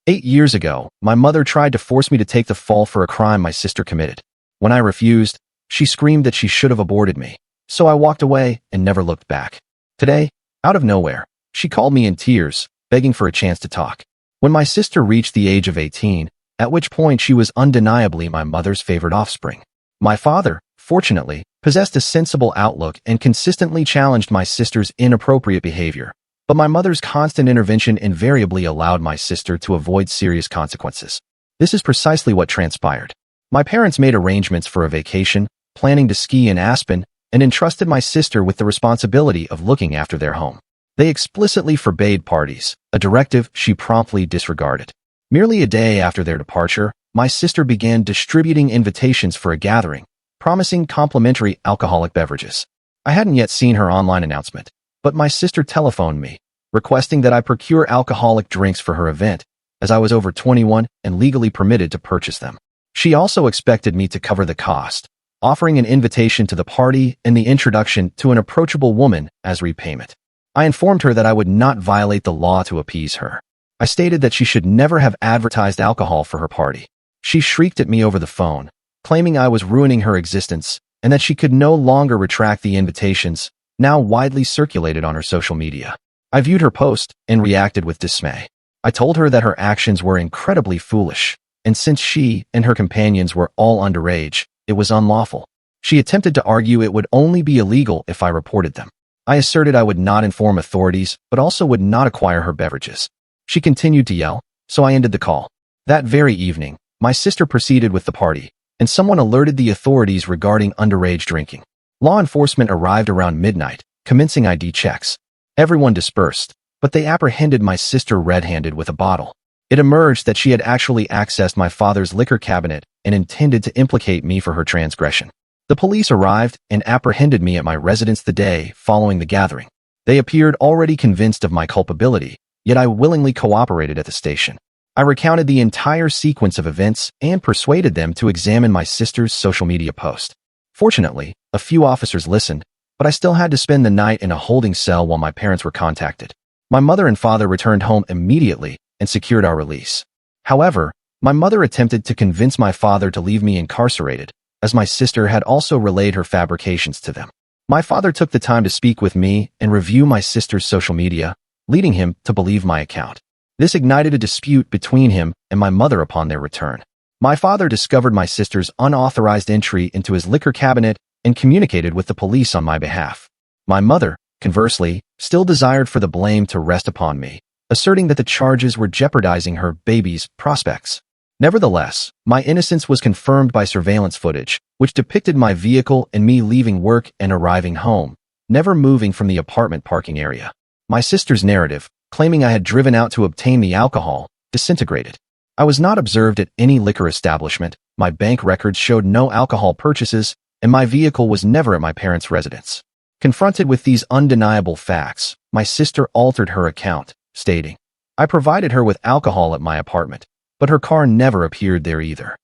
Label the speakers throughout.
Speaker 1: 8 years ago, my mother tried to force me to take the fall for a crime my sister committed. When I refused, she screamed that she should have aborted me. So I walked away and never looked back. Today, out of nowhere, she called me in tears, begging for a chance to talk. When my sister reached the age of 18, at which point she was undeniably my mother's favorite offspring. My father, fortunately, possessed a sensible outlook and consistently challenged my sister's inappropriate behavior. But my mother's constant intervention invariably allowed my sister to avoid serious consequences. This is precisely what transpired. My parents made arrangements for a vacation, planning to ski in Aspen, and entrusted my sister with the responsibility of looking after their home. They explicitly forbade parties, a directive she promptly disregarded. Merely a day after their departure, my sister began distributing invitations for a gathering, promising complimentary alcoholic beverages. I hadn't yet seen her online announcement, but my sister telephoned me, requesting that I procure alcoholic drinks for her event, as I was over 21 and legally permitted to purchase them. She also expected me to cover the cost, offering an invitation to the party and the introduction to an approachable woman as repayment. I informed her that I would not violate the law to appease her. I stated that she should never have advertised alcohol for her party. She shrieked at me over the phone, claiming I was ruining her existence and that she could no longer retract the invitations, now widely circulated on her social media. I viewed her post and reacted with dismay. I told her that her actions were incredibly foolish, and since she and her companions were all underage, it was unlawful. She attempted to argue it would only be illegal if I reported them. I asserted I would not inform authorities, but also would not acquire her beverages. She continued to yell, so I ended the call. That very evening, my sister proceeded with the party, and someone alerted the authorities regarding underage drinking. Law enforcement arrived around midnight, commencing ID checks. Everyone dispersed, but they apprehended my sister red-handed with a bottle. It emerged that she had actually accessed my father's liquor cabinet and intended to implicate me for her transgression. The police arrived and apprehended me at my residence the day following the gathering. They appeared already convinced of my culpability, yet I willingly cooperated at the station. I recounted the entire sequence of events and persuaded them to examine my sister's social media post. Fortunately, a few officers listened, but I still had to spend the night in a holding cell while my parents were contacted. My mother and father returned home immediately and secured our release. However, my mother attempted to convince my father to leave me incarcerated, as my sister had also relayed her fabrications to them. My father took the time to speak with me and review my sister's social media, leading him to believe my account. This ignited a dispute between him and my mother upon their return. My father discovered my sister's unauthorized entry into his liquor cabinet and communicated with the police on my behalf. My mother, conversely, still desired for the blame to rest upon me, asserting that the charges were jeopardizing her baby's prospects. Nevertheless, my innocence was confirmed by surveillance footage, which depicted my vehicle and me leaving work and arriving home, never moving from the apartment parking area. My sister's narrative, claiming I had driven out to obtain the alcohol, disintegrated. I was not observed at any liquor establishment, my bank records showed no alcohol purchases, and my vehicle was never at my parents' residence. Confronted with these undeniable facts, my sister altered her account, stating, "I provided her with alcohol at my apartment, but her car never appeared there either."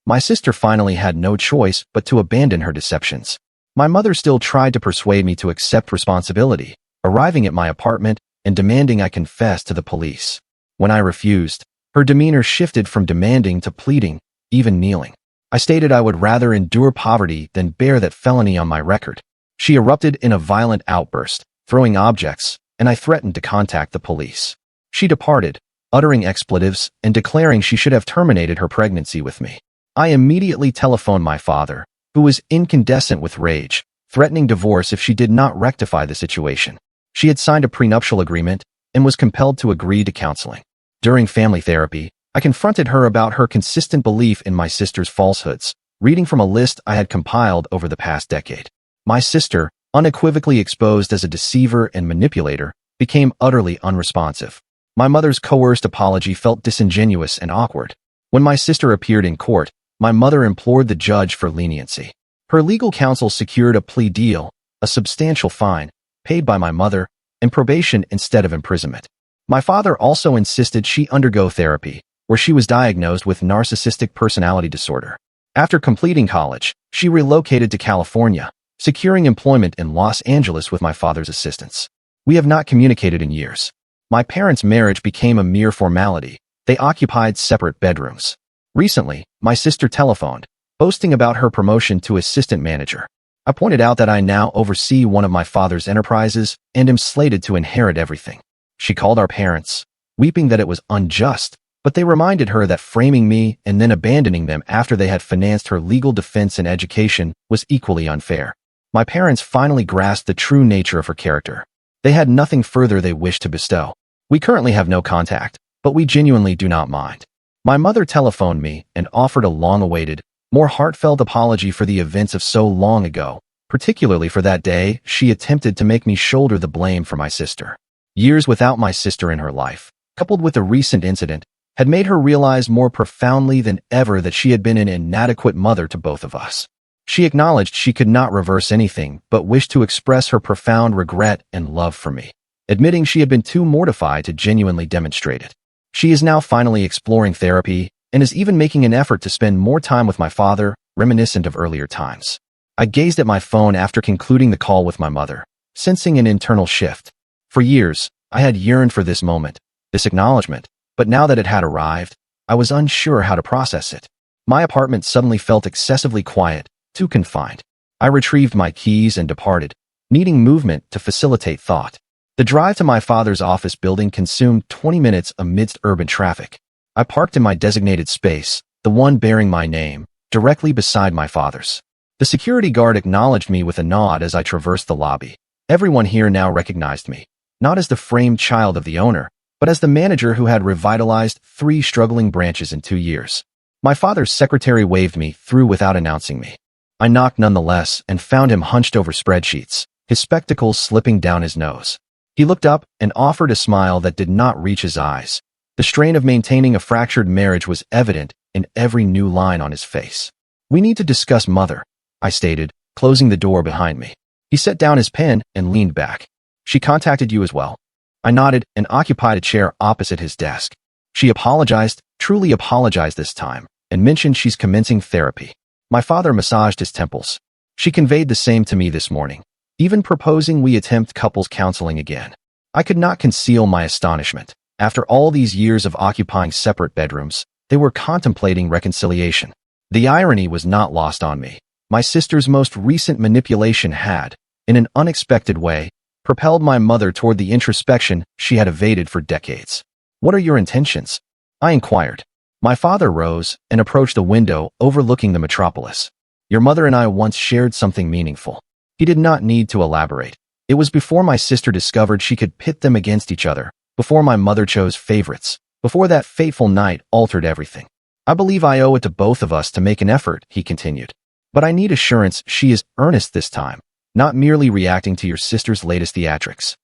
Speaker 1: My sister finally had no choice but to abandon her deceptions. My mother still tried to persuade me to accept responsibility, arriving at my apartment and demanding I confess to the police. When I refused, her demeanor shifted from demanding to pleading, even kneeling. I stated I would rather endure poverty than bear that felony on my record. She erupted in a violent outburst, throwing objects, and I threatened to contact the police. She departed, uttering expletives and declaring she should have terminated her pregnancy with me. I immediately telephoned my father, who was incandescent with rage, threatening divorce if she did not rectify the situation. She had signed a prenuptial agreement and was compelled to agree to counseling. During family therapy, I confronted her about her consistent belief in my sister's falsehoods, reading from a list I had compiled over the past decade. My sister, unequivocally exposed as a deceiver and manipulator, became utterly unresponsive. My mother's coerced apology felt disingenuous and awkward. When my sister appeared in court, my mother implored the judge for leniency. Her legal counsel secured a plea deal, a substantial fine, paid by my mother, and probation instead of imprisonment. My father also insisted she undergo therapy, where she was diagnosed with narcissistic personality disorder. After completing college, she relocated to California, securing employment in Los Angeles with my father's assistance. We have not communicated in years. My parents' marriage became a mere formality. They They occupied separate bedrooms. Recently, my sister telephoned, boasting about her promotion to assistant manager. I pointed out that I now oversee one of my father's enterprises and am slated to inherit everything. She called our parents, weeping that it was unjust, but they reminded her that framing me and then abandoning them after they had financed her legal defense and education was equally unfair. My parents finally grasped the true nature of her character. They had nothing further they wished to bestow. We currently have no contact, but we genuinely do not mind. My mother telephoned me and offered a long-awaited, more heartfelt apology for the events of so long ago, particularly for that day she attempted to make me shoulder the blame for my sister. Years without my sister in her life, coupled with a recent incident, had made her realize more profoundly than ever that she had been an inadequate mother to both of us. She acknowledged she could not reverse anything but wished to express her profound regret and love for me, admitting she had been too mortified to genuinely demonstrate it. She is now finally exploring therapy and is even making an effort to spend more time with my father, reminiscent of earlier times. I gazed at my phone after concluding the call with my mother, sensing an internal shift. For years, I had yearned for this moment, this acknowledgement, but now that it had arrived, I was unsure how to process it. My apartment suddenly felt excessively quiet, too confined. I retrieved my keys and departed, needing movement to facilitate thought. The drive to my father's office building consumed 20 minutes amidst urban traffic. I parked in my designated space, the one bearing my name, directly beside my father's. The security guard acknowledged me with a nod as I traversed the lobby. Everyone here now recognized me, not as the framed child of the owner, but as the manager who had revitalized 3 struggling branches in 2 years. My father's secretary waved me through without announcing me. I knocked nonetheless and found him hunched over spreadsheets, his spectacles slipping down his nose. He looked up and offered a smile that did not reach his eyes. The strain of maintaining a fractured marriage was evident in every new line on his face. "We need to discuss Mother," I stated, closing the door behind me. He set down his pen and leaned back. "She contacted you as well?" I nodded and occupied a chair opposite his desk. "She apologized, truly apologized this time, and mentioned she's commencing therapy." My father massaged his temples. "She conveyed the same to me this morning, even proposing we attempt couples counseling again." I could not conceal my astonishment. After all these years of occupying separate bedrooms, they were contemplating reconciliation. The irony was not lost on me. My sister's most recent manipulation had, in an unexpected way, propelled my mother toward the introspection she had evaded for decades. "What are your intentions?" I inquired. My father rose and approached a window overlooking the metropolis. "Your mother and I once shared something meaningful." He did not need to elaborate. It was before my sister discovered she could pit them against each other, before my mother chose favorites, before that fateful night altered everything. "I believe I owe it to both of us to make an effort," he continued. "But I need assurance she is earnest this time, not merely reacting to your sister's latest theatrics."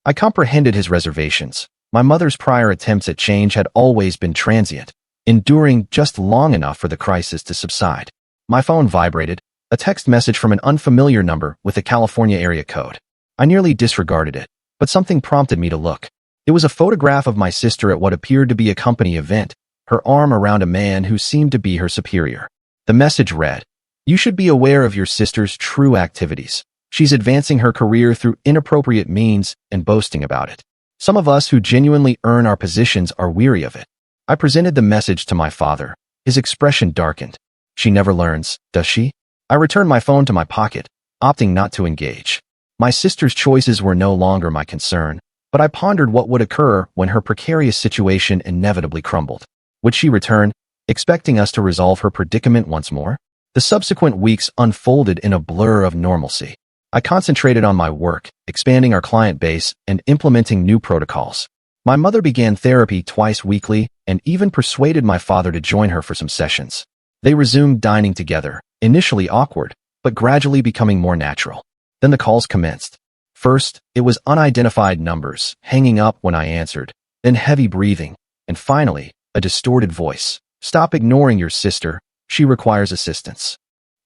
Speaker 1: I comprehended his reservations. My mother's prior attempts at change had always been transient, enduring just long enough for the crisis to subside. My phone vibrated, a text message from an unfamiliar number with a California area code. I nearly disregarded it, but something prompted me to look. It was a photograph of my sister at what appeared to be a company event, her arm around a man who seemed to be her superior. The message read, "You should be aware of your sister's true activities. She's advancing her career through inappropriate means and boasting about it. Some of us who genuinely earn our positions are weary of it." I presented the message to my father. His expression darkened. "She never learns, does she?" I returned my phone to my pocket, opting not to engage. My sister's choices were no longer my concern, but I pondered what would occur when her precarious situation inevitably crumbled. Would she return, expecting us to resolve her predicament once more? The subsequent weeks unfolded in a blur of normalcy. I concentrated on my work, expanding our client base and implementing new protocols. My mother began therapy twice weekly and even persuaded my father to join her for some sessions. They resumed dining together, initially awkward, but gradually becoming more natural. Then the calls commenced. First, it was unidentified numbers, hanging up when I answered, then heavy breathing, and finally, a distorted voice. "Stop ignoring your sister. She requires assistance."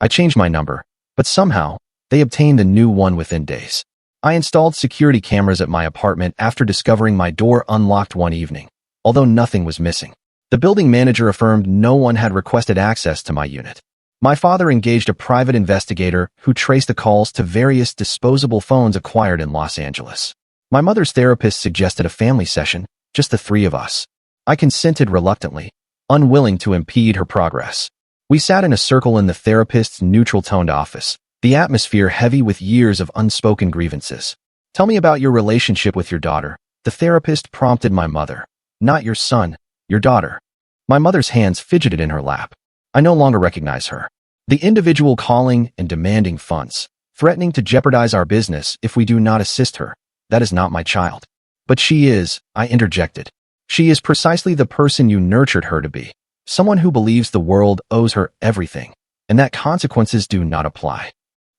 Speaker 1: I changed my number, but somehow, they obtained a new one within days. I installed security cameras at my apartment after discovering my door unlocked one evening, although nothing was missing. The building manager affirmed no one had requested access to my unit. My father engaged a private investigator who traced the calls to various disposable phones acquired in Los Angeles. My mother's therapist suggested a family session, just the 3 of us. I consented reluctantly, unwilling to impede her progress. We sat in a circle in the therapist's neutral-toned office, the atmosphere heavy with years of unspoken grievances. "Tell me about your relationship with your daughter," the therapist prompted my mother. "Not your son, your daughter." My mother's hands fidgeted in her lap. I no longer recognize her. The individual calling and demanding funds, threatening to jeopardize our business if we do not assist her. That is not my child. "But she is," I interjected. "She is precisely the person you nurtured her to be. Someone who believes the world owes her everything, and that consequences do not apply."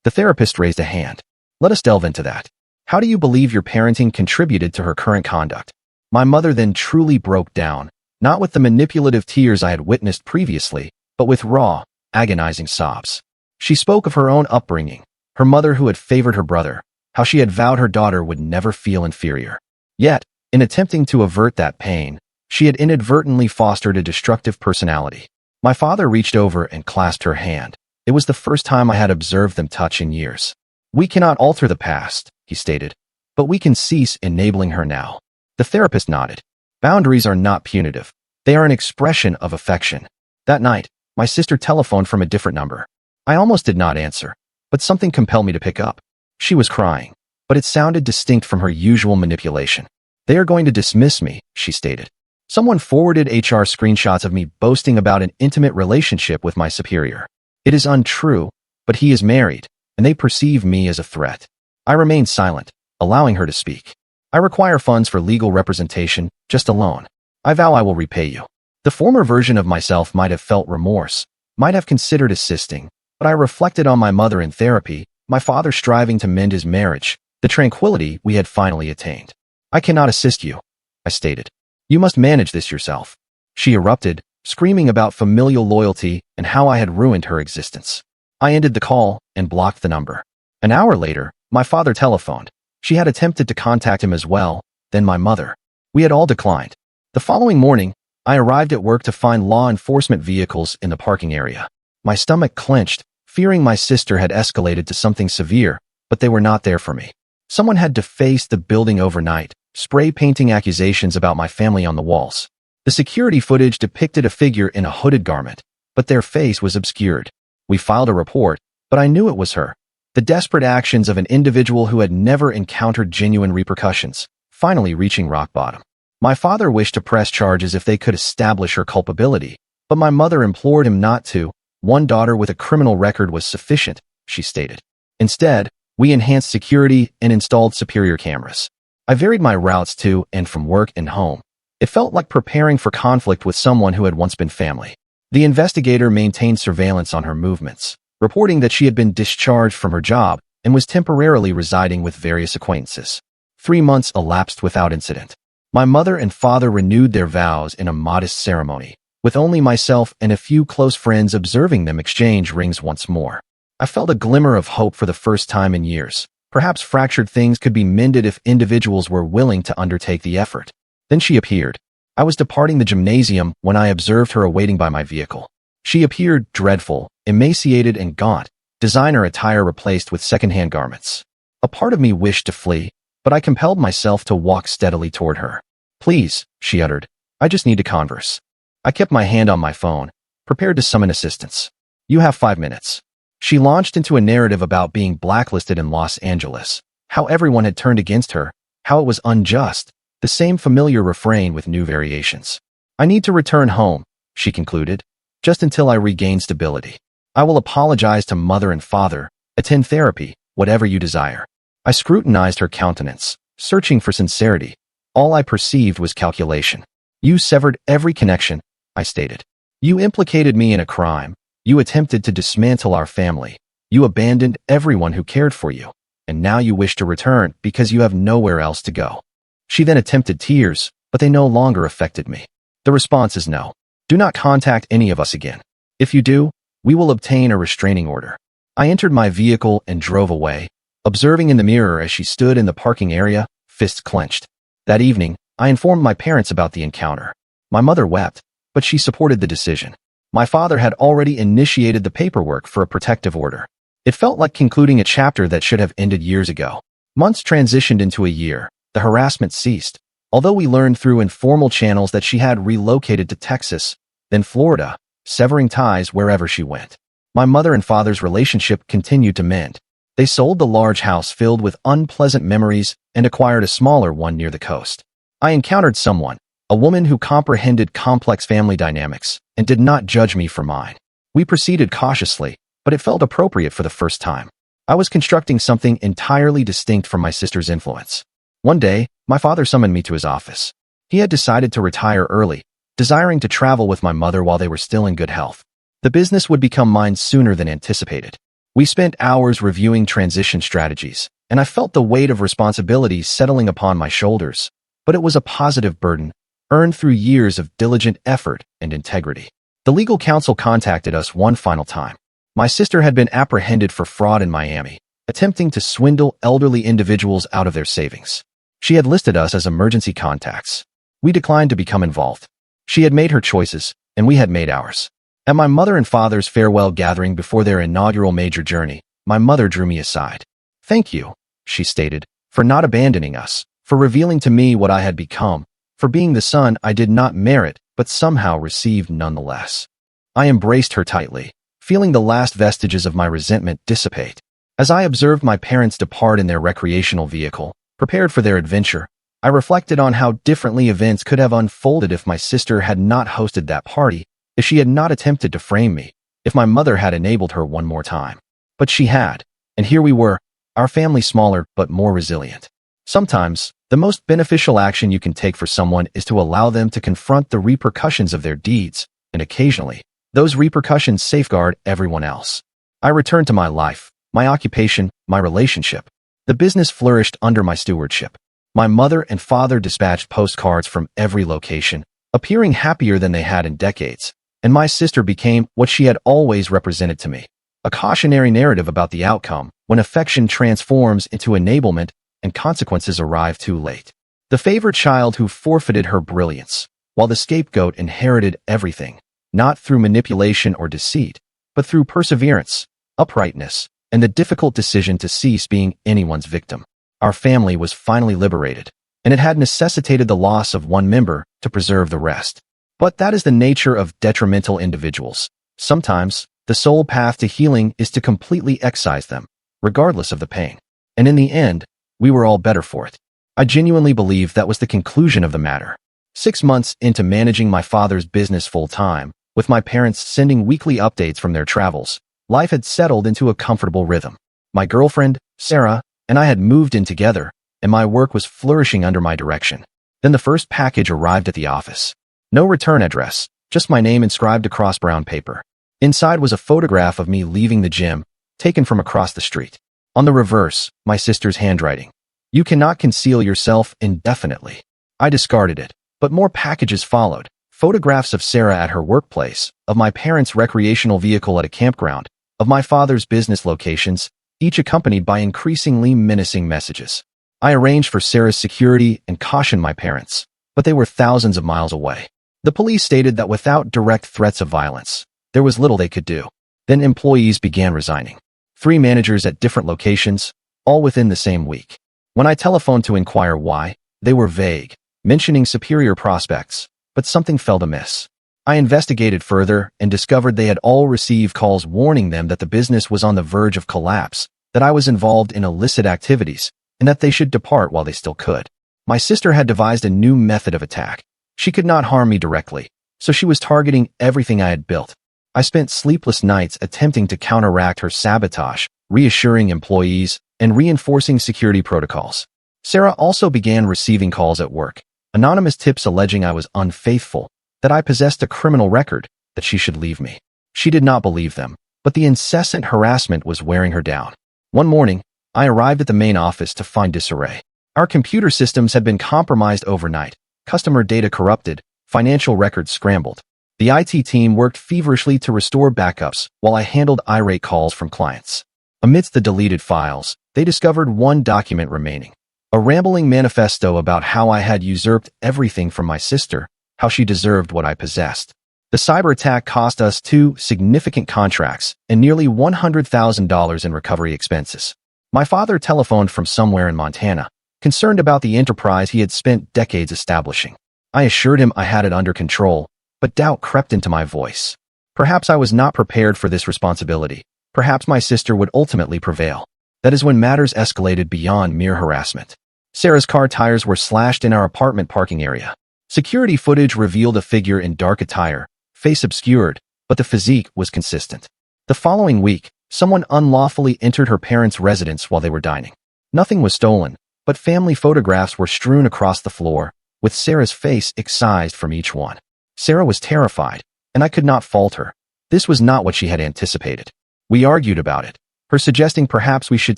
Speaker 1: The therapist raised a hand. "Let us delve into that. How do you believe your parenting contributed to her current conduct?" My mother then truly broke down, not with the manipulative tears I had witnessed previously, but with raw, agonizing sobs. She spoke of her own upbringing, her mother who had favored her brother, how she had vowed her daughter would never feel inferior. Yet, in attempting to avert that pain, she had inadvertently fostered a destructive personality. My father reached over and clasped her hand. It was the first time I had observed them touch in years. "We cannot alter the past," he stated, "but we can cease enabling her now." The therapist nodded. "Boundaries are not punitive. They are an expression of affection." That night, my sister telephoned from a different number. I almost did not answer, but something compelled me to pick up. She was crying, but it sounded distinct from her usual manipulation. "They are going to dismiss me," she stated. Someone forwarded HR screenshots of me boasting about an intimate relationship with my superior. It is untrue, but he is married, and they perceive me as a threat. I remained silent, allowing her to speak. "I require funds for legal representation, just a loan. I vow I will repay you." The former version of myself might have felt remorse, might have considered assisting, but I reflected on my mother in therapy, my father striving to mend his marriage, the tranquility we had finally attained. "I cannot assist you," I stated. "You must manage this yourself." She erupted, screaming about familial loyalty and how I had ruined her existence. I ended the call and blocked the number. An hour later, my father telephoned. She had attempted to contact him as well, then my mother. We had all declined. The following morning, I arrived at work to find law enforcement vehicles in the parking area. My stomach clenched, fearing my sister had escalated to something severe, but they were not there for me. Someone had defaced the building overnight, spray painting accusations about my family on the walls. The security footage depicted a figure in a hooded garment, but their face was obscured. We filed a report, but I knew it was her. The desperate actions of an individual who had never encountered genuine repercussions, finally reaching rock bottom. My father wished to press charges if they could establish her culpability, but my mother implored him not to. "One daughter with a criminal record was sufficient," she stated. Instead, we enhanced security and installed superior cameras. I varied my routes to and from work and home. It felt like preparing for conflict with someone who had once been family. The investigator maintained surveillance on her movements, reporting that she had been discharged from her job and was temporarily residing with various acquaintances. 3 months elapsed without incident. My mother and father renewed their vows in a modest ceremony, with only myself and a few close friends observing them exchange rings once more. I felt a glimmer of hope for the first time in years. Perhaps fractured things could be mended if individuals were willing to undertake the effort. Then she appeared. I was departing the gymnasium when I observed her awaiting by my vehicle. She appeared dreadful, emaciated and gaunt, designer attire replaced with secondhand garments. A part of me wished to flee, but I compelled myself to walk steadily toward her. "Please," she uttered, "I just need to converse." I kept my hand on my phone, prepared to summon assistance. "You have 5 minutes." She launched into a narrative about being blacklisted in Los Angeles, how everyone had turned against her, how it was unjust, the same familiar refrain with new variations. "I need to return home," she concluded, "just until I regain stability. I will apologize to mother and father, attend therapy, whatever you desire." I scrutinized her countenance, searching for sincerity. All I perceived was calculation. "You severed every connection," I stated. "You implicated me in a crime. You attempted to dismantle our family. You abandoned everyone who cared for you. And now you wish to return because you have nowhere else to go." She then attempted tears, but they no longer affected me. "The response is no. Do not contact any of us again. If you do, we will obtain a restraining order." I entered my vehicle and drove away, observing in the mirror as she stood in the parking area, fists clenched. That evening, I informed my parents about the encounter. My mother wept, but she supported the decision. My father had already initiated the paperwork for a protective order. It felt like concluding a chapter that should have ended years ago. Months transitioned into a year. The harassment ceased, Although we learned through informal channels that she had relocated to Texas, then Florida, severing ties wherever she went. My mother and father's relationship continued to mend. They sold the large house filled with unpleasant memories and acquired a smaller one near the coast. I encountered someone, a woman who comprehended complex family dynamics and did not judge me for mine. We proceeded cautiously, but it felt appropriate for the first time. I was constructing something entirely distinct from my sister's influence. One day, my father summoned me to his office. He had decided to retire early, desiring to travel with my mother while they were still in good health. The business would become mine sooner than anticipated. We spent hours reviewing transition strategies, and I felt the weight of responsibility settling upon my shoulders, but it was a positive burden, earned through years of diligent effort and integrity. The legal counsel contacted us one final time. My sister had been apprehended for fraud in Miami, attempting to swindle elderly individuals out of their savings. She had listed us as emergency contacts. We declined to become involved. She had made her choices, and we had made ours. At my mother and father's farewell gathering before their inaugural major journey, my mother drew me aside. "Thank you," she stated, "for not abandoning us, for revealing to me what I had become, for being the son I did not merit but somehow received nonetheless." I embraced her tightly, feeling the last vestiges of my resentment dissipate. As I observed my parents depart in their recreational vehicle, prepared for their adventure, I reflected on how differently events could have unfolded if my sister had not hosted that party, if she had not attempted to frame me, if my mother had enabled her one more time. But she had, and here we were, our family smaller but more resilient. Sometimes, the most beneficial action you can take for someone is to allow them to confront the repercussions of their deeds, and occasionally, those repercussions safeguard everyone else. I returned to my life, my occupation, my relationship. The business flourished under my stewardship. My mother and father dispatched postcards from every location, appearing happier than they had in decades, and my sister became what she had always represented to me, a cautionary narrative about the outcome when affection transforms into enablement and consequences arrive too late. The favored child who forfeited her brilliance, while the scapegoat inherited everything, not through manipulation or deceit, but through perseverance, uprightness, and the difficult decision to cease being anyone's victim. Our family was finally liberated, and it had necessitated the loss of one member to preserve the rest. But that is the nature of detrimental individuals. Sometimes, the sole path to healing is to completely excise them, regardless of the pain. And in the end, we were all better for it. I genuinely believe that was the conclusion of the matter. 6 months into managing my father's business full-time, with my parents sending weekly updates from their travels, life had settled into a comfortable rhythm. My girlfriend, Sarah, and I had moved in together, and my work was flourishing under my direction. Then the first package arrived at the office. No return address, just my name inscribed across brown paper. Inside was a photograph of me leaving the gym, taken from across the street. On the reverse, my sister's handwriting. "You cannot conceal yourself indefinitely." I discarded it, but more packages followed. Photographs of Sarah at her workplace, of my parents' recreational vehicle at a campground, of my father's business locations, each accompanied by increasingly menacing messages. I arranged for Sarah's security and cautioned my parents, but they were thousands of miles away. The police stated that without direct threats of violence, there was little they could do. Then employees began resigning. 3 managers at different locations, all within the same week. When I telephoned to inquire why, they were vague, mentioning superior prospects, but something felt amiss. I investigated further and discovered they had all received calls warning them that the business was on the verge of collapse, that I was involved in illicit activities, and that they should depart while they still could. My sister had devised a new method of attack. She could not harm me directly, so she was targeting everything I had built. I spent sleepless nights attempting to counteract her sabotage, reassuring employees, and reinforcing security protocols. Sarah also began receiving calls at work, anonymous tips alleging I was unfaithful, that I possessed a criminal record, that she should leave me. She did not believe them, but the incessant harassment was wearing her down. One morning, I arrived at the main office to find disarray. Our computer systems had been compromised overnight, customer data corrupted, financial records scrambled. The IT team worked feverishly to restore backups while I handled irate calls from clients. Amidst the deleted files, they discovered one document remaining, a rambling manifesto about how I had usurped everything from my sister, how she deserved what I possessed. The cyber attack cost us 2 significant contracts and nearly $100,000 in recovery expenses. My father telephoned from somewhere in Montana, concerned about the enterprise he had spent decades establishing. I assured him I had it under control, but doubt crept into my voice. Perhaps I was not prepared for this responsibility. Perhaps my sister would ultimately prevail. That is when matters escalated beyond mere harassment. Sarah's car tires were slashed in our apartment parking area. Security footage revealed a figure in dark attire, face obscured, but the physique was consistent. The following week, someone unlawfully entered her parents' residence while they were dining. Nothing was stolen, but family photographs were strewn across the floor, with Sarah's face excised from each one. Sarah was terrified, and I could not fault her. This was not what she had anticipated. We argued about it, her suggesting perhaps we should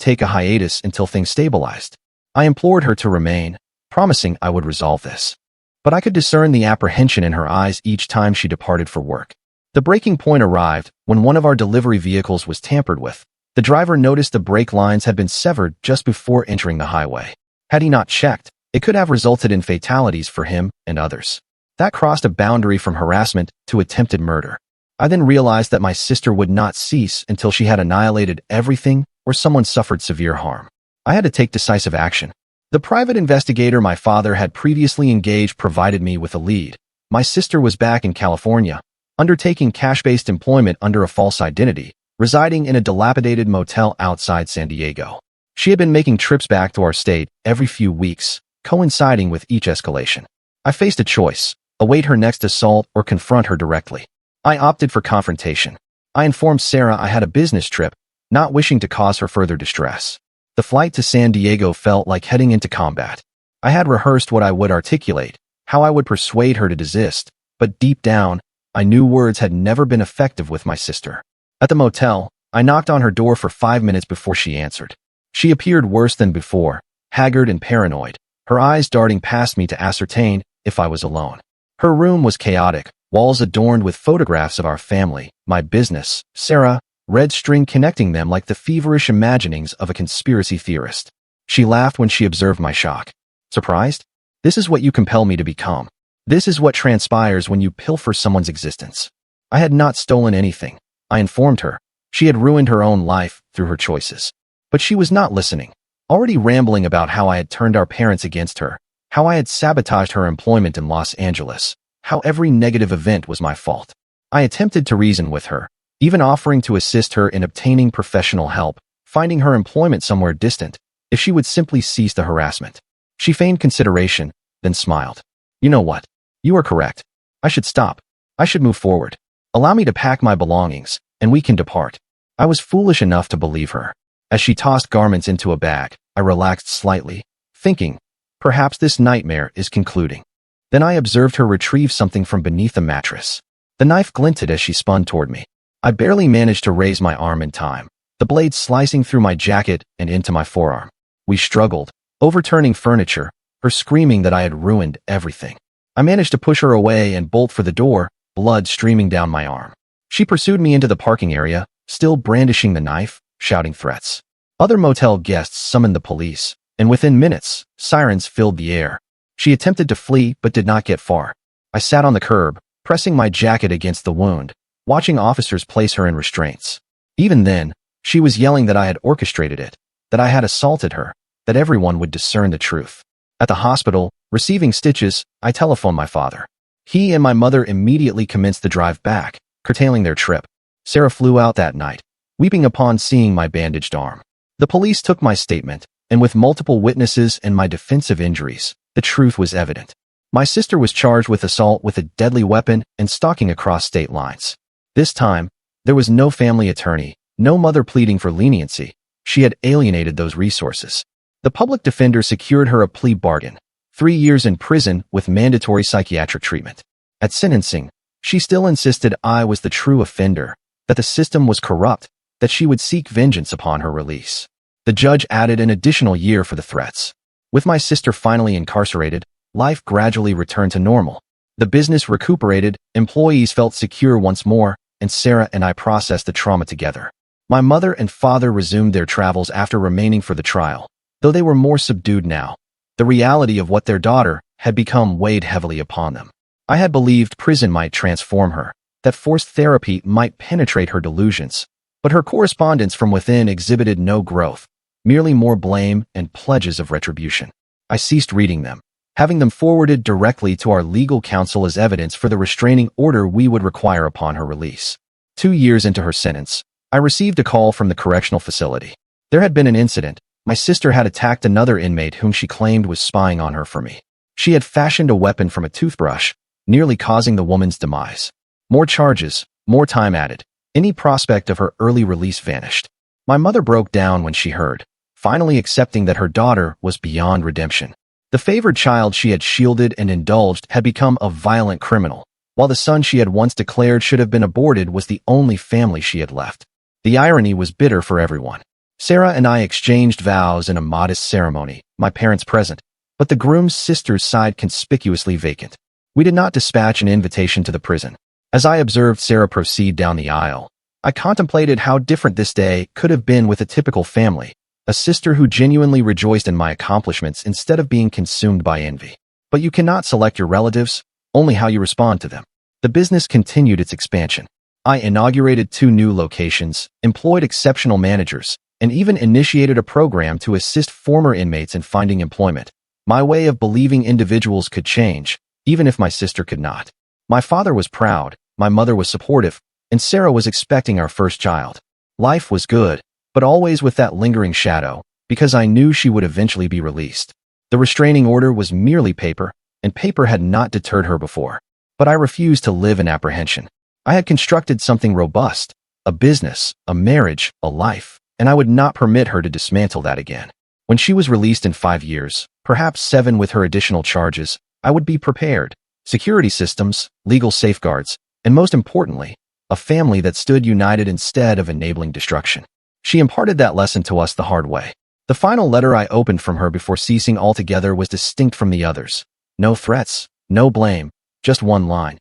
Speaker 1: take a hiatus until things stabilized. I implored her to remain, promising I would resolve this. But I could discern the apprehension in her eyes each time she departed for work. The breaking point arrived when one of our delivery vehicles was tampered with. The driver noticed the brake lines had been severed just before entering the highway. Had he not checked, it could have resulted in fatalities for him and others. That crossed a boundary from harassment to attempted murder. I then realized that my sister would not cease until she had annihilated everything or someone suffered severe harm. I had to take decisive action. The private investigator my father had previously engaged provided me with a lead. My sister was back in California, undertaking cash-based employment under a false identity, residing in a dilapidated motel outside San Diego. She had been making trips back to our state every few weeks, coinciding with each escalation. I faced a choice: await her next assault or confront her directly. I opted for confrontation. I informed Sarah I had a business trip, not wishing to cause her further distress. The flight to San Diego felt like heading into combat. I had rehearsed what I would articulate, how I would persuade her to desist, but deep down, I knew words had never been effective with my sister. At the motel, I knocked on her door for 5 minutes before she answered. She appeared worse than before, haggard and paranoid, her eyes darting past me to ascertain if I was alone. Her room was chaotic, walls adorned with photographs of our family, my business, Sarah, red string connecting them like the feverish imaginings of a conspiracy theorist. She laughed when she observed my shock. Surprised? This is what you compel me to become. This is what transpires when you pilfer someone's existence. I had not stolen anything. I informed her. She had ruined her own life through her choices. But she was not listening, already rambling about how I had turned our parents against her, how I had sabotaged her employment in Los Angeles, how every negative event was my fault. I attempted to reason with her, even offering to assist her in obtaining professional help, finding her employment somewhere distant, if she would simply cease the harassment. She feigned consideration, then smiled. You know what? You are correct. I should stop. I should move forward. Allow me to pack my belongings, and we can depart. I was foolish enough to believe her. As she tossed garments into a bag, I relaxed slightly, thinking, perhaps this nightmare is concluding. Then I observed her retrieve something from beneath the mattress. The knife glinted as she spun toward me. I barely managed to raise my arm in time, the blade slicing through my jacket and into my forearm. We struggled, overturning furniture, her screaming that I had ruined everything. I managed to push her away and bolt for the door, blood streaming down my arm. She pursued me into the parking area, still brandishing the knife, shouting threats. Other motel guests summoned the police, and within minutes, sirens filled the air. She attempted to flee but did not get far. I sat on the curb, pressing my jacket against the wound, watching officers place her in restraints. Even then, she was yelling that I had orchestrated it, that I had assaulted her, that everyone would discern the truth. At the hospital, receiving stitches, I telephoned my father. He and my mother immediately commenced the drive back, curtailing their trip. Sarah flew out that night, weeping upon seeing my bandaged arm. The police took my statement, and with multiple witnesses and my defensive injuries, the truth was evident. My sister was charged with assault with a deadly weapon and stalking across state lines. This time, there was no family attorney, no mother pleading for leniency. She had alienated those resources. The public defender secured her a plea bargain, 3 years in prison with mandatory psychiatric treatment. At sentencing, she still insisted I was the true offender, that the system was corrupt, that she would seek vengeance upon her release. The judge added an additional year for the threats. With my sister finally incarcerated, life gradually returned to normal. The business recuperated, employees felt secure once more, and Sarah and I processed the trauma together. My mother and father resumed their travels after remaining for the trial, though they were more subdued now. The reality of what their daughter had become weighed heavily upon them. I had believed prison might transform her, that forced therapy might penetrate her delusions, but her correspondence from within exhibited no growth, merely more blame and pledges of retribution. I ceased reading them, having them forwarded directly to our legal counsel as evidence for the restraining order we would require upon her release. 2 years into her sentence, I received a call from the correctional facility. There had been an incident. My sister had attacked another inmate whom she claimed was spying on her for me. She had fashioned a weapon from a toothbrush, nearly causing the woman's demise. More charges, more time added. Any prospect of her early release vanished. My mother broke down when she heard, finally accepting that her daughter was beyond redemption. The favored child she had shielded and indulged had become a violent criminal, while the son she had once declared should have been aborted was the only family she had left. The irony was bitter for everyone. Sarah and I exchanged vows in a modest ceremony, my parents present, but the groom's sister's side conspicuously vacant. We did not dispatch an invitation to the prison. As I observed Sarah proceed down the aisle, I contemplated how different this day could have been with a typical family, a sister who genuinely rejoiced in my accomplishments instead of being consumed by envy. But you cannot select your relatives, only how you respond to them. The business continued its expansion. I inaugurated 2 new locations, employed exceptional managers, and even initiated a program to assist former inmates in finding employment. My way of believing individuals could change, even if my sister could not. My father was proud, my mother was supportive, and Sarah was expecting our first child. Life was good, but always with that lingering shadow, because I knew she would eventually be released. The restraining order was merely paper, and paper had not deterred her before. But I refused to live in apprehension. I had constructed something robust, a business, a marriage, a life, and I would not permit her to dismantle that again. When she was released in 5 years, perhaps 7 with her additional charges, I would be prepared. Security systems, legal safeguards, and most importantly, a family that stood united instead of enabling destruction. She imparted that lesson to us the hard way. The final letter I opened from her before ceasing altogether was distinct from the others. No threats, no blame, just one line.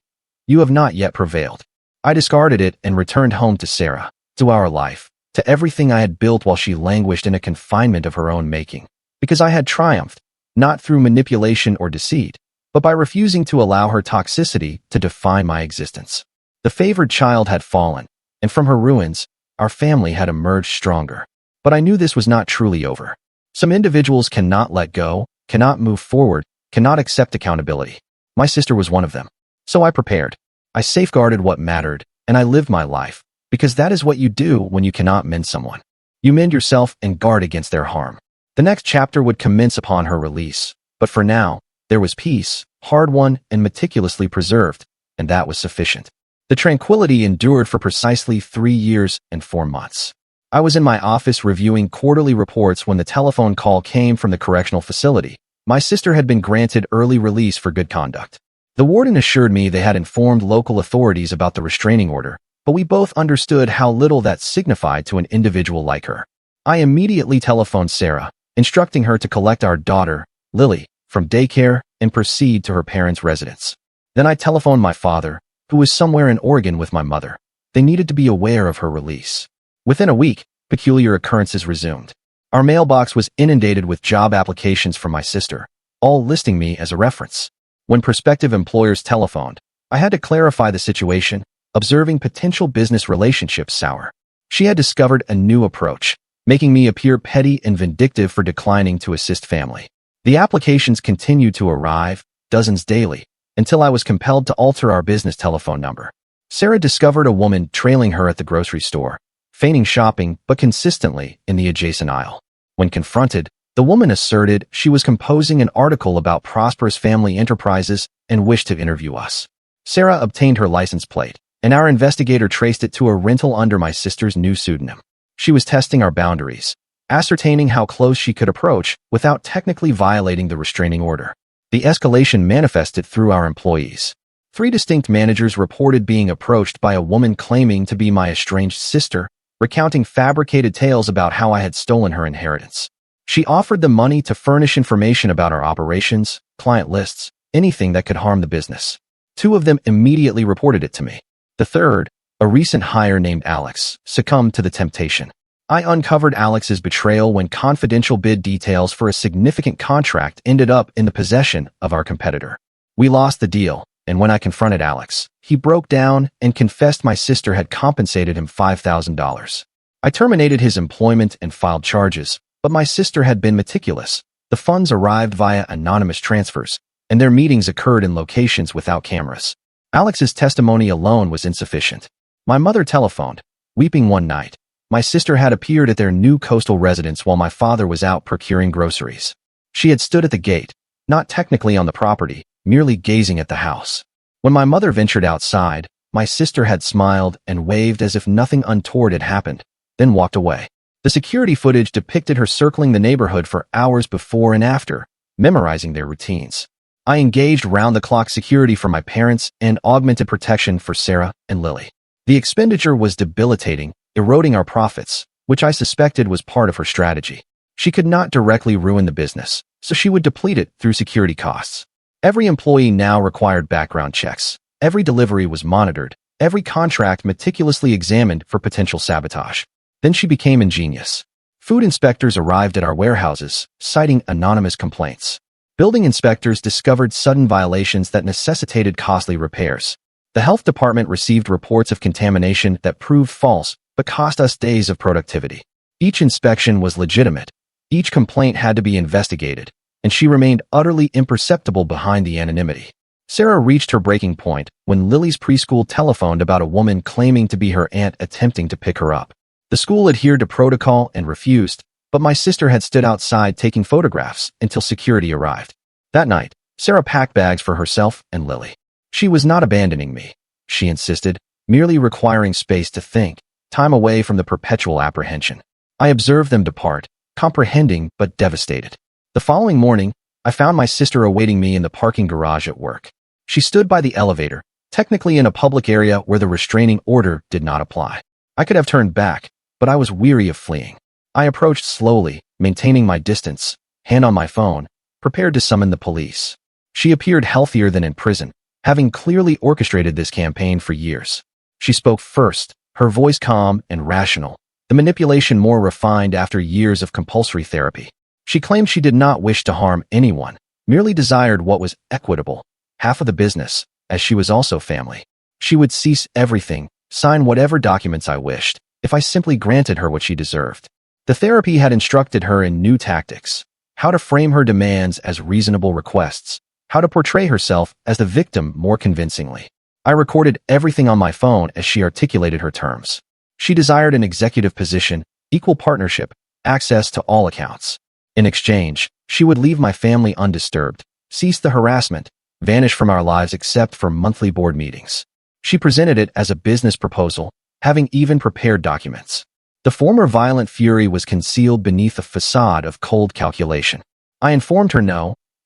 Speaker 1: You have not yet prevailed. I discarded it and returned home to Sarah, to our life, to everything I had built while she languished in a confinement of her own making. Because I had triumphed, not through manipulation or deceit, but by refusing to allow her toxicity to define my existence. The favored child had fallen, and from her ruins, our family had emerged stronger. But I knew this was not truly over. Some individuals cannot let go, cannot move forward, cannot accept accountability. My sister was one of them. So I prepared. I safeguarded what mattered, and I lived my life, because that is what you do when you cannot mend someone. You mend yourself and guard against their harm. The next chapter would commence upon her release, but for now, there was peace, hard-won and meticulously preserved, and that was sufficient. The tranquility endured for precisely 3 years and 4 months. I was in my office reviewing quarterly reports when the telephone call came from the correctional facility. My sister had been granted early release for good conduct. The warden assured me they had informed local authorities about the restraining order, but we both understood how little that signified to an individual like her. I immediately telephoned Sarah, instructing her to collect our daughter, Lily, from daycare and proceed to her parents' residence. Then I telephoned my father, who was somewhere in Oregon with my mother. They needed to be aware of her release. Within a week, peculiar occurrences resumed. Our mailbox was inundated with job applications from my sister, all listing me as a reference. When prospective employers telephoned, I had to clarify the situation, observing potential business relationships sour. She had discovered a new approach, making me appear petty and vindictive for declining to assist family. The applications continued to arrive, dozens daily, until I was compelled to alter our business telephone number. Sarah discovered a woman trailing her at the grocery store, feigning shopping but consistently in the adjacent aisle. When confronted, the woman asserted she was composing an article about prosperous family enterprises and wished to interview us. Sarah obtained her license plate, and our investigator traced it to a rental under my sister's new pseudonym. She was testing our boundaries, ascertaining how close she could approach without technically violating the restraining order. The escalation manifested through our employees. 3 distinct managers reported being approached by a woman claiming to be my estranged sister, recounting fabricated tales about how I had stolen her inheritance. She offered them money to furnish information about our operations, client lists, anything that could harm the business. 2 of them immediately reported it to me. The third, a recent hire named Alex, succumbed to the temptation. I uncovered Alex's betrayal when confidential bid details for a significant contract ended up in the possession of our competitor. We lost the deal, and when I confronted Alex, he broke down and confessed my sister had compensated him $5,000. I terminated his employment and filed charges, but my sister had been meticulous, The funds arrived via anonymous transfers, and their meetings occurred in locations without cameras. Alex's testimony alone was insufficient. My mother telephoned, weeping one night. My sister had appeared at their new coastal residence while my father was out procuring groceries. She had stood at the gate, not technically on the property, merely gazing at the house. When my mother ventured outside, my sister had smiled and waved as if nothing untoward had happened, then walked away. The security footage depicted her circling the neighborhood for hours before and after, memorizing their routines. I engaged round-the-clock security for my parents and augmented protection for Sarah and Lily. The expenditure was debilitating, eroding our profits, which I suspected was part of her strategy. She could not directly ruin the business, so she would deplete it through security costs. Every employee now required background checks. Every delivery was monitored, every contract meticulously examined for potential sabotage. Then she became ingenious. Food inspectors arrived at our warehouses, citing anonymous complaints. Building inspectors discovered sudden violations that necessitated costly repairs. The health department received reports of contamination that proved false but cost us days of productivity. Each inspection was legitimate. Each complaint had to be investigated, and she remained utterly imperceptible behind the anonymity. Sarah reached her breaking point when Lily's preschool telephoned about a woman claiming to be her aunt attempting to pick her up. The school adhered to protocol and refused, but my sister had stood outside taking photographs until security arrived. That night, Sarah packed bags for herself and Lily. She was not abandoning me, she insisted, merely requiring space to think, time away from the perpetual apprehension. I observed them depart, comprehending but devastated. The following morning, I found my sister awaiting me in the parking garage at work. She stood by the elevator, technically in a public area where the restraining order did not apply. I could have turned back, but I was weary of fleeing. I approached slowly, maintaining my distance, hand on my phone, prepared to summon the police. She appeared healthier than in prison, having clearly orchestrated this campaign for years. She spoke first, her voice calm and rational, the manipulation more refined after years of compulsory therapy. She claimed she did not wish to harm anyone, merely desired what was equitable, half of the business, as she was also family. She would cease everything, sign whatever documents I wished, if I simply granted her what she deserved. The therapy had instructed her in new tactics, how to frame her demands as reasonable requests, how to portray herself as the victim more convincingly. I recorded everything on my phone as she articulated her terms. She desired an executive position, equal partnership, access to all accounts. In exchange, she would leave my family undisturbed, cease the harassment, vanish from our lives except for monthly board meetings. She presented it as a business proposal, having even prepared documents. The former violent fury was concealed beneath a facade of cold calculation. I informed her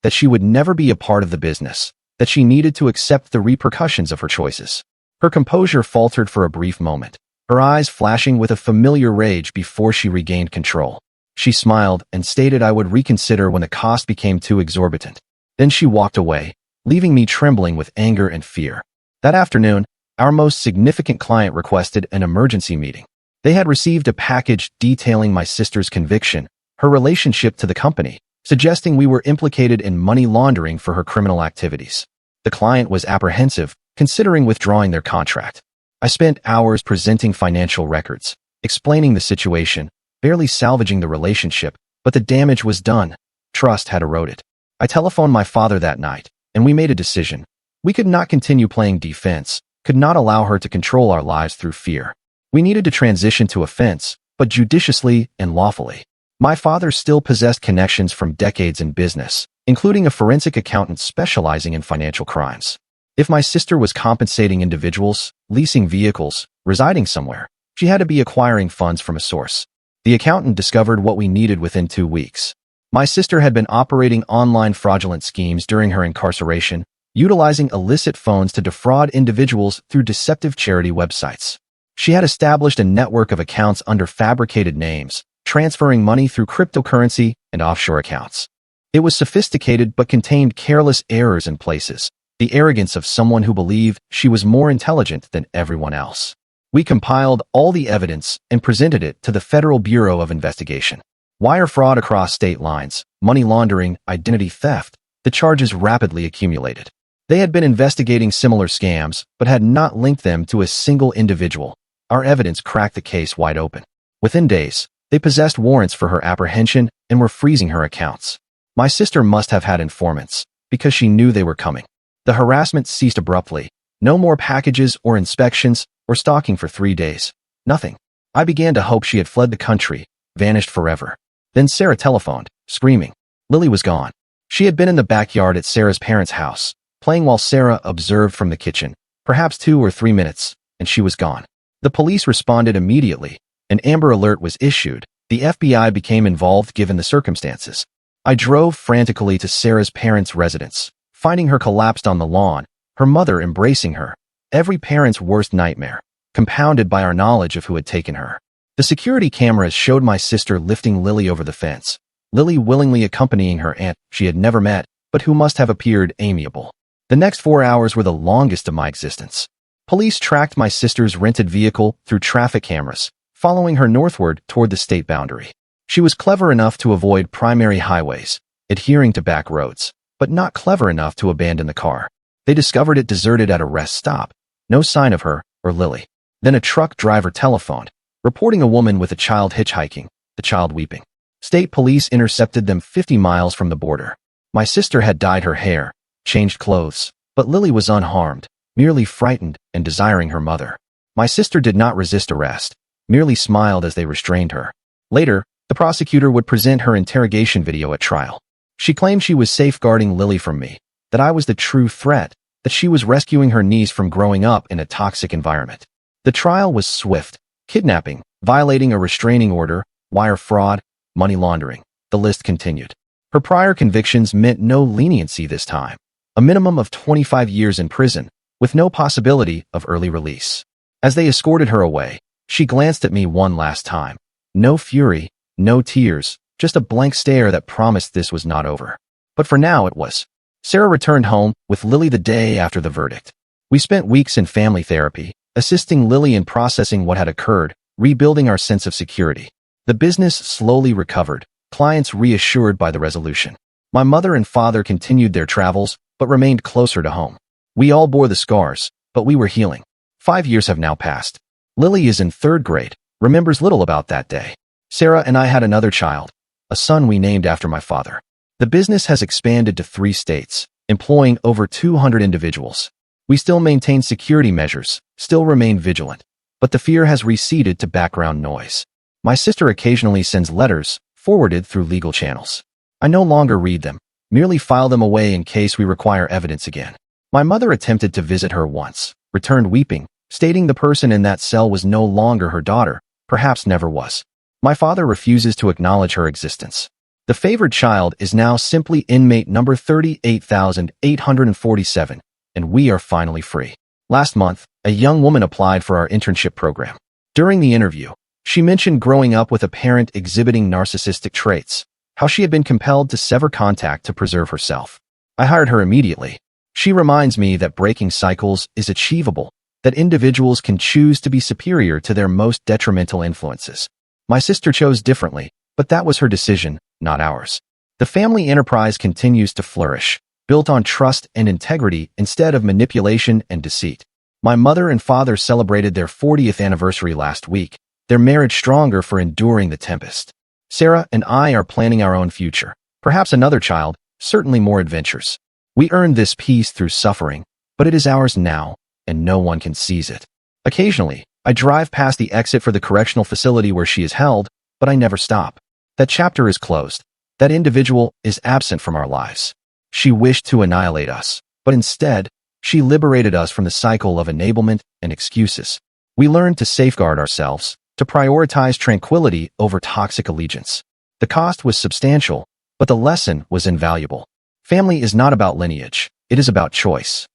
Speaker 1: that she would never be a part of the business, that she needed to accept the repercussions of her choices. Her composure faltered for a brief moment, her eyes flashing with a familiar rage before she regained control. She smiled and stated I would reconsider when the cost became too exorbitant. Then she walked away, leaving me trembling with anger and fear. That afternoon, our most significant client requested an emergency meeting. They had received a package detailing my sister's conviction, her relationship to the company, suggesting we were implicated in money laundering for her criminal activities. The client was apprehensive, considering withdrawing their contract. I spent hours presenting financial records, explaining the situation, barely salvaging the relationship, but the damage was done. Trust had eroded. I telephoned my father that night, and we made a decision. We could not continue playing defense, could not allow her to control our lives through fear. We needed to transition to offense, but judiciously and lawfully. My father still possessed connections from decades in business, including a forensic accountant specializing in financial crimes. If my sister was compensating individuals, leasing vehicles, residing somewhere, she had to be acquiring funds from a source. The accountant discovered what we needed within 2 weeks. My sister had been operating online fraudulent schemes during her incarceration, utilizing illicit phones to defraud individuals through deceptive charity websites. She had established a network of accounts under fabricated names, transferring money through cryptocurrency and offshore accounts. It was sophisticated but contained careless errors in places, the arrogance of someone who believed she was more intelligent than everyone else. We compiled all the evidence and presented it to the Federal Bureau of Investigation. Wire fraud across state lines, money laundering, identity theft, the charges rapidly accumulated. They had been investigating similar scams, but had not linked them to a single individual. Our evidence cracked the case wide open. Within days, they possessed warrants for her apprehension and were freezing her accounts. My sister must have had informants, because she knew they were coming. The harassment ceased abruptly. No more packages or inspections or stalking for 3 days. Nothing. I began to hope she had fled the country, vanished forever. Then Sarah telephoned, screaming. Lily was gone. She had been in the backyard at Sarah's parents' house, playing while Sarah observed from the kitchen, perhaps 2 or 3 minutes, and she was gone. The police responded immediately. An Amber Alert was issued. The FBI became involved given the circumstances. I drove frantically to Sarah's parents' residence, finding her collapsed on the lawn, her mother embracing her. Every parent's worst nightmare, compounded by our knowledge of who had taken her. The security cameras showed my sister lifting Lily over the fence, Lily willingly accompanying her aunt she had never met, but who must have appeared amiable. The next 4 hours were the longest of my existence. Police tracked my sister's rented vehicle through traffic cameras, following her northward toward the state boundary. She was clever enough to avoid primary highways, adhering to back roads, but not clever enough to abandon the car. They discovered it deserted at a rest stop. No sign of her or Lily. Then a truck driver telephoned, reporting a woman with a child hitchhiking, the child weeping. State police intercepted them 50 miles from the border. My sister had dyed her hair, changed clothes, but Lily was unharmed, merely frightened and desiring her mother. My sister did not resist arrest, merely smiled as they restrained her. Later, the prosecutor would present her interrogation video at trial. She claimed she was safeguarding Lily from me, that I was the true threat, that she was rescuing her niece from growing up in a toxic environment. The trial was swift: kidnapping, violating a restraining order, wire fraud, money laundering. The list continued. Her prior convictions meant no leniency this time. A minimum of 25 years in prison, with no possibility of early release. As they escorted her away, she glanced at me one last time. No fury, no tears, just a blank stare that promised this was not over. But for now it was. Sarah returned home with Lily the day after the verdict. We spent weeks in family therapy, assisting Lily in processing what had occurred, rebuilding our sense of security. The business slowly recovered, clients reassured by the resolution. My mother and father continued their travels, but remained closer to home. We all bore the scars, but we were healing. 5 years have now passed. Lily is in 3rd grade, remembers little about that day. Sarah and I had another child, a son we named after my father. The business has expanded to 3 states, employing over 200 individuals. We still maintain security measures, still remain vigilant, but the fear has receded to background noise. My sister occasionally sends letters, forwarded through legal channels. I no longer read them, merely file them away in case we require evidence again. My mother attempted to visit her once, returned weeping, stating the person in that cell was no longer her daughter, perhaps never was. My father refuses to acknowledge her existence. The favored child is now simply inmate number 38,847, and we are finally free. Last month, a young woman applied for our internship program. During the interview, she mentioned growing up with a parent exhibiting narcissistic traits, how she had been compelled to sever contact to preserve herself. I hired her immediately. She reminds me that breaking cycles is achievable, that individuals can choose to be superior to their most detrimental influences. My sister chose differently, but that was her decision, not ours. The family enterprise continues to flourish, built on trust and integrity instead of manipulation and deceit. My mother and father celebrated their 40th anniversary last week, their marriage stronger for enduring the tempest. Sarah and I are planning our own future, perhaps another child, certainly more adventures. We earned this peace through suffering, but it is ours now, and no one can seize it. Occasionally, I drive past the exit for the correctional facility where she is held, but I never stop. That chapter is closed. That individual is absent from our lives. She wished to annihilate us, but instead, she liberated us from the cycle of enablement and excuses. We learned to safeguard ourselves, to prioritize tranquility over toxic allegiance. The cost was substantial, but the lesson was invaluable. Family is not about lineage, it is about choice.